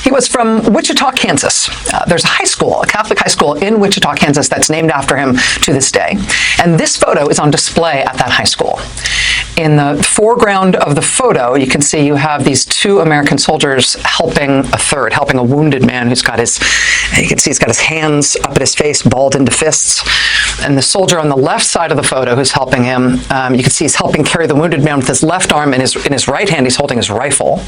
He was from Wichita, Kansas. There's a high school, a Catholic high school in Wichita, Kansas that's named after him to this day. And this photo is on display at that high school. In the foreground of the photo, you can see you have these two American soldiers helping a wounded man who's got you can see he's got his hands up at his face, balled into fists. And the soldier on the left side of the photo who's helping him, you can see he's helping carry the wounded man with his left arm, and in his right hand he's holding his rifle.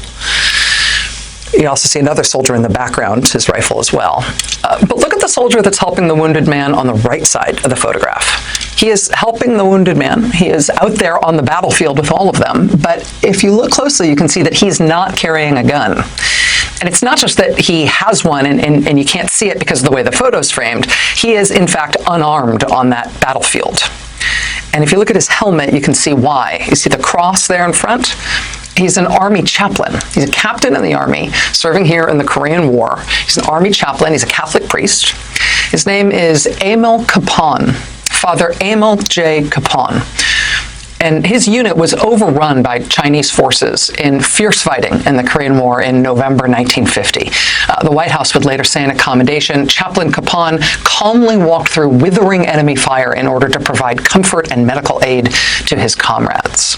You also see another soldier in the background, his rifle as well. But look at the soldier that's helping the wounded man on the right side of the photograph. He is helping the wounded man. He is out there on the battlefield with all of them. But if you look closely, you can see that he's not carrying a gun. And it's not just that he has one and you can't see it because of the way the photo's framed. He is, in fact, unarmed on that battlefield. And if you look at his helmet, you can see why. You see the cross there in front? He's an army chaplain. He's a captain in the army, serving here in the Korean War. He's an army chaplain. He's a Catholic priest. His name is Emil Kapon, Father Emil J. Kapon. And his unit was overrun by Chinese forces in fierce fighting in the Korean War in November 1950. The White House would later say in a commendation, Chaplain Kapon calmly walked through withering enemy fire in order to provide comfort and medical aid to his comrades.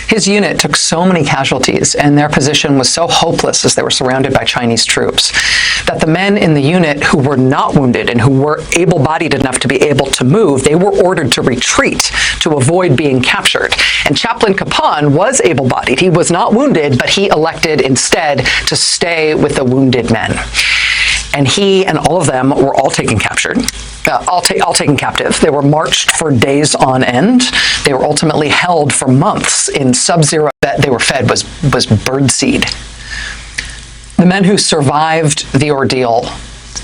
His unit took so many casualties, and their position was so hopeless as they were surrounded by Chinese troops, that the men in the unit who were not wounded and who were able-bodied enough to be able to move, they were ordered to retreat to avoid being captured. And Chaplain Kapon was able-bodied. He was not wounded, but he elected instead to stay with the wounded men. And he and all of them were all taken captured. All taken captive. They were marched for days on end. They were ultimately held for months in sub-zero. That they were fed was birdseed. The men who survived the ordeal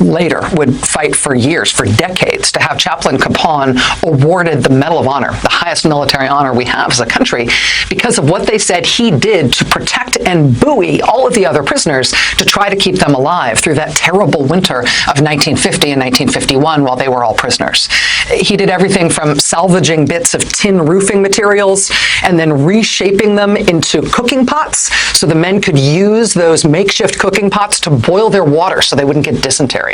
later would fight for years, for decades, to have Chaplain Kapon awarded the Medal of Honor, the highest military honor we have as a country, because of what they said he did to protect and buoy all of the other prisoners to try to keep them alive through that terrible winter of 1950 and 1951 while they were all prisoners. He did everything from salvaging bits of tin roofing materials and then reshaping them into cooking pots so the men could use those makeshift cooking pots to boil their water so they wouldn't get dysentery.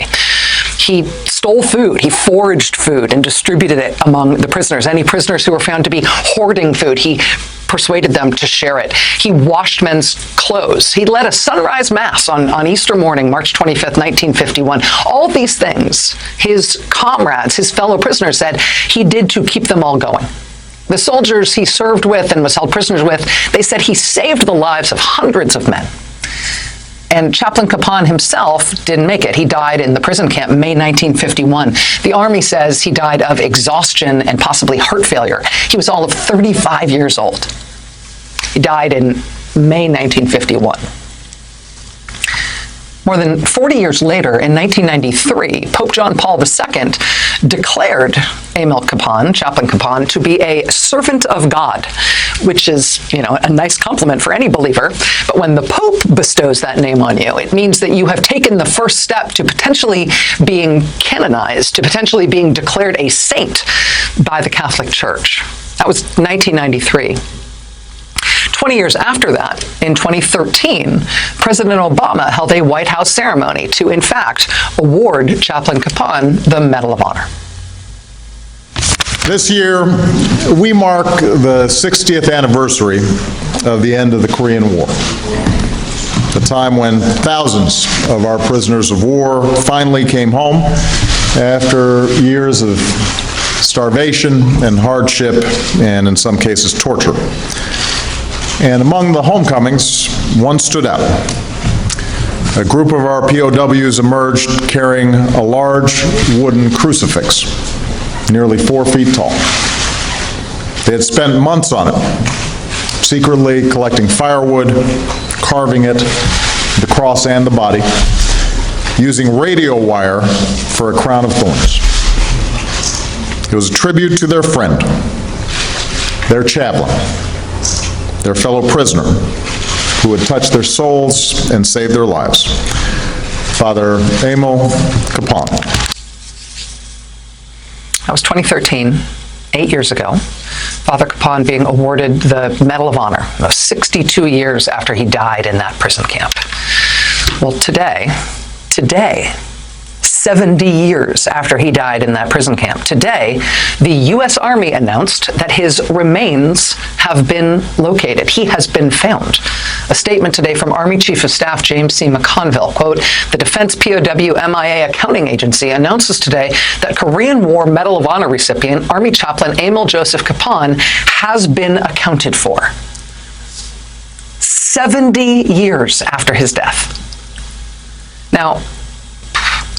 He stole food, he foraged food and distributed it among the prisoners. Any prisoners who were found to be hoarding food, he persuaded them to share it. He washed men's clothes. He led a sunrise mass on Easter morning, March 25th, 1951. All of these things, his comrades, his fellow prisoners said he did to keep them all going. The soldiers he served with and was held prisoners with, they said he saved the lives of hundreds of men. And Chaplain Kapon himself didn't make it. He died in the prison camp May 1951. The Army says he died of exhaustion and possibly heart failure. He was all of 35 years old. He died in May 1951. More than 40 years later, in 1993, Pope John Paul II declared Emil Kapon, Chaplain Kapon, to be a servant of God, which is, a nice compliment for any believer. But when the Pope bestows that name on you, it means that you have taken the first step to potentially being canonized, to potentially being declared a saint by the Catholic Church. That was 1993. 20 years after that, in 2013, President Obama held a White House ceremony to, in fact, award Chaplain Kapon the Medal of Honor. This year, we mark the 60th anniversary of the end of the Korean War, the time when thousands of our prisoners of war finally came home after years of starvation and hardship and, in some cases, torture. And among the homecomings, one stood out. A group of our POWs emerged carrying a large wooden crucifix, nearly 4 feet tall. They had spent months on it, secretly collecting firewood, carving it, the cross and the body, using radio wire for a crown of thorns. It was a tribute to their friend, their chaplain, their fellow prisoner, who had touched their souls and saved their lives, Father Emil Kapon. That was 2013, 8 years ago. Father Kapon being awarded the Medal of Honor, 62 years after he died in that prison camp. Well, today, 70 years after he died in that prison camp, today, the U.S. Army announced that his remains have been located. He has been found. A statement today from Army Chief of Staff James C. McConville, quote, "The Defense POW MIA Accounting Agency announces today that Korean War Medal of Honor recipient Army Chaplain Emil Joseph Kapan has been accounted for." 70 years after his death. Now,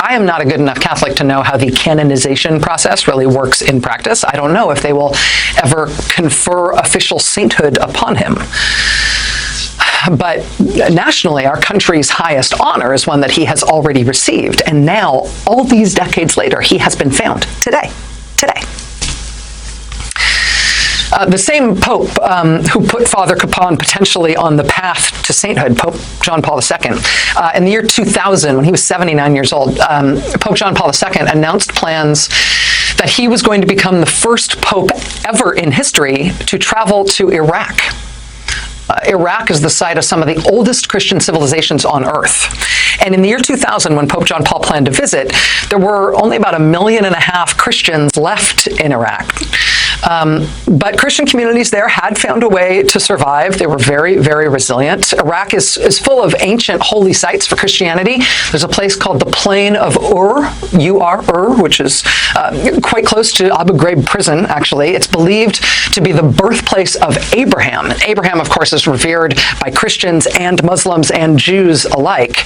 I am not a good enough Catholic to know how the canonization process really works in practice. I don't know if they will ever confer official sainthood upon him. But nationally, our country's highest honor is one that he has already received. And now, all these decades later, he has been found today. The same Pope who put Father Kapan potentially on the path to sainthood, Pope John Paul II, in the year 2000, when he was 79 years old, Pope John Paul II announced plans that he was going to become the first pope ever in history to travel to Iraq. Iraq is the site of some of the oldest Christian civilizations on earth. And in the year 2000, when Pope John Paul planned to visit, there were only about 1.5 million Christians left in Iraq. But Christian communities there had found a way to survive. They were very, very resilient. Iraq is full of ancient holy sites for Christianity. There's a place called the Plain of Ur, Ur, which is quite close to Abu Ghraib prison, actually. It's believed to be the birthplace of Abraham. And Abraham, of course, is revered by Christians and Muslims and Jews alike.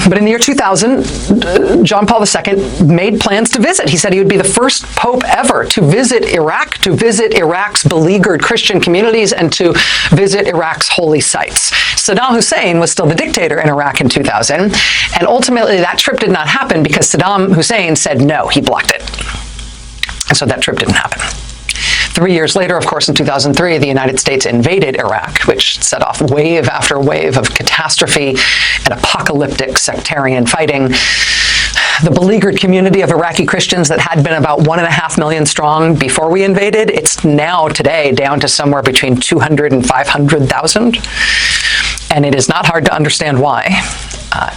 But in the year 2000, John Paul II made plans to visit. He said he would be the first pope ever to visit Iraq, to visit Iraq's beleaguered Christian communities, and to visit Iraq's holy sites. Saddam Hussein was still the dictator in Iraq in 2000, and ultimately that trip did not happen because Saddam Hussein said no, he blocked it. And so that trip didn't happen. 3 years later, of course, in 2003, the United States invaded Iraq, which set off wave after wave of catastrophe and apocalyptic sectarian fighting. The beleaguered community of Iraqi Christians that had been about 1.5 million strong before we invaded, it's now today down to somewhere between 200 and 500,000. And it is not hard to understand why.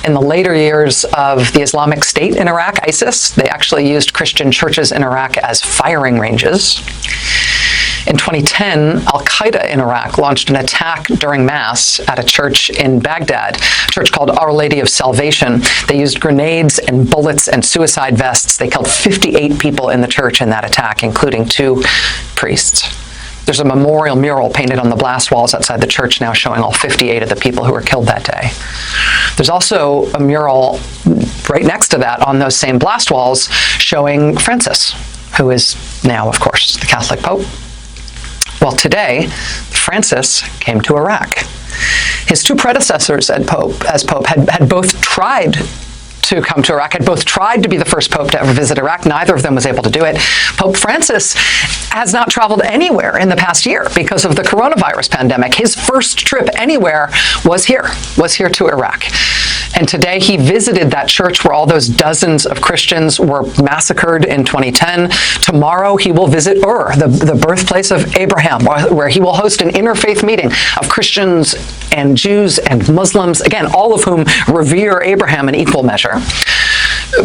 In the later years of the Islamic State in Iraq, ISIS, they actually used Christian churches in Iraq as firing ranges. In 2010, Al-Qaeda in Iraq launched an attack during Mass at a church in Baghdad, a church called Our Lady of Salvation. They used grenades and bullets and suicide vests. They killed 58 people in the church in that attack, including 2 priests. There's a memorial mural painted on the blast walls outside the church now showing all 58 of the people who were killed that day. There's also a mural right next to that on those same blast walls showing Francis, who is now, of course, the Catholic Pope. Well, today, Francis came to Iraq. His 2 predecessors as Pope had both tried to come to Iraq, had both tried to be the first pope to ever visit Iraq. Neither of them was able to do it. Pope Francis has not traveled anywhere in the past year because of the coronavirus pandemic. His first trip anywhere was here to Iraq. And today he visited that church where all those dozens of Christians were massacred in 2010. Tomorrow he will visit Ur, the birthplace of Abraham, where he will host an interfaith meeting of Christians and Jews and Muslims, again, all of whom revere Abraham in equal measure.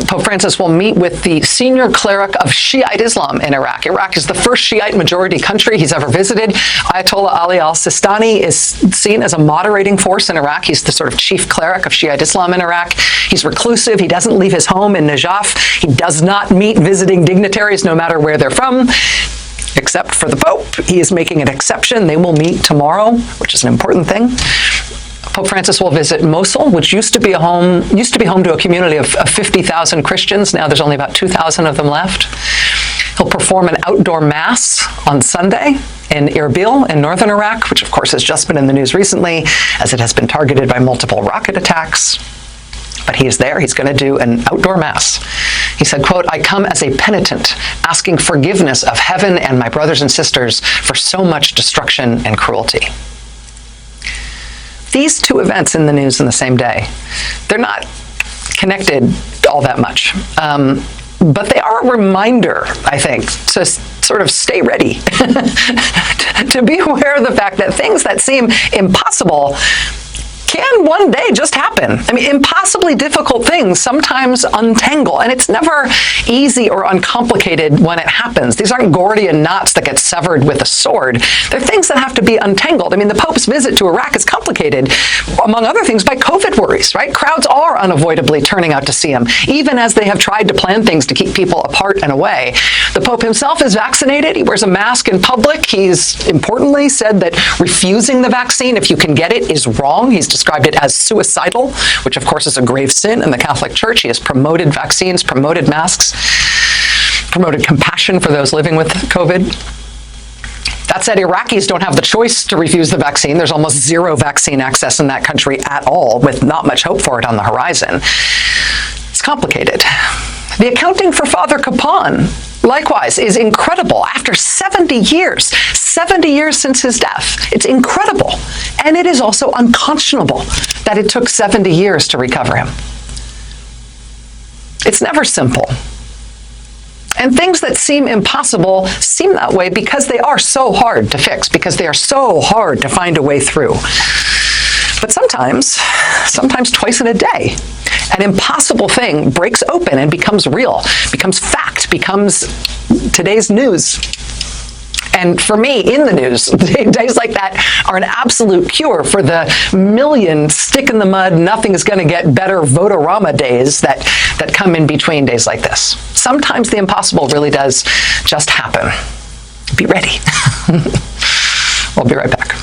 Pope Francis will meet with the senior cleric of Shiite Islam in Iraq. Iraq is the first Shiite majority country he's ever visited. Ayatollah Ali al-Sistani is seen as a moderating force in Iraq. He's the sort of chief cleric of Shiite Islam in Iraq. He's reclusive. He doesn't leave his home in Najaf. He does not meet visiting dignitaries no matter where they're from, except for the Pope. He is making an exception. They will meet tomorrow, which is an important thing. Pope Francis will visit Mosul, which used to be home to a community of 50,000 Christians. Now there's only about 2,000 of them left. He'll perform an outdoor mass on Sunday in Erbil in northern Iraq, which of course has just been in the news recently as it has been targeted by multiple rocket attacks. But he is there. He's going to do an outdoor mass. He said, quote, "I come as a penitent, asking forgiveness of heaven and my brothers and sisters for so much destruction and cruelty." These 2 events in the news in the same day, they're not connected all that much. But they are a reminder, I think, to sort of stay ready, to be aware of the fact that things that seem impossible can one day just happen. I mean, impossibly difficult things sometimes untangle, and it's never easy or uncomplicated when it happens. These aren't Gordian knots that get severed with a sword. They're things that have to be untangled. I mean, the Pope's visit to Iraq is complicated, among other things, by COVID worries, right? Crowds are unavoidably turning out to see him, even as they have tried to plan things to keep people apart and away. The Pope himself is vaccinated. He wears a mask in public. He's importantly said that refusing the vaccine, if you can get it, is wrong. He's described it as suicidal, which of course is a grave sin in the Catholic Church. He has promoted vaccines, promoted masks, promoted compassion for those living with COVID. That said, Iraqis don't have the choice to refuse the vaccine. There's almost zero vaccine access in that country at all, with not much hope for it on the horizon. It's complicated. The accounting for Father Capon, likewise, is incredible. After 70 years since his death, it's incredible. And it is also unconscionable that it took 70 years to recover him. It's never simple. And things that seem impossible seem that way because they are so hard to fix, because they are so hard to find a way through. But sometimes twice in a day, an impossible thing breaks open and becomes real, becomes fact, becomes today's news. And for me, in the news, days like that are an absolute cure for the million stick-in-the-mud, nothing's going to get better votorama days that come in between days like this. Sometimes the impossible really does just happen. Be ready. We'll be right back.